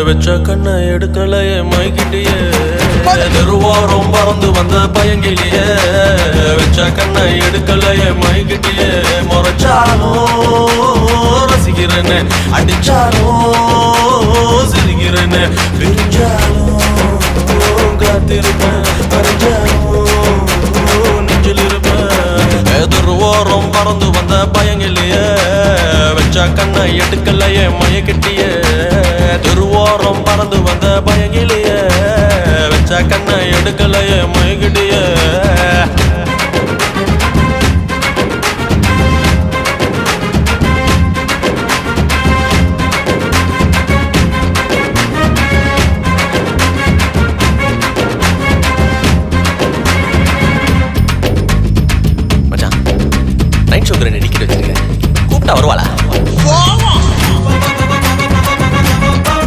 வச்ச கண்ணை எடுக்கலையே மைக்கிட்டியே திருவாரம் பறந்து வந்த பயங்கிலியே வச்ச கண்ணை எடுக்கலையே மைக்கிட்டியே முறைச்சாலும் ரசிக்கிறேன்னு அடிச்சாலும் சிரிக்கிறேன்னு பிரிஞ்சாலும் காத்திருப்பேன் அறிஞ்சாலும் நெஞ்சில் இருப்பேன் திருவாரம் பறந்து வந்த பயங்கிலியே வச்ச கண்ணை எடுக்கலையே மயக்கிட்டியே திருவாரம் பறந்து வந்த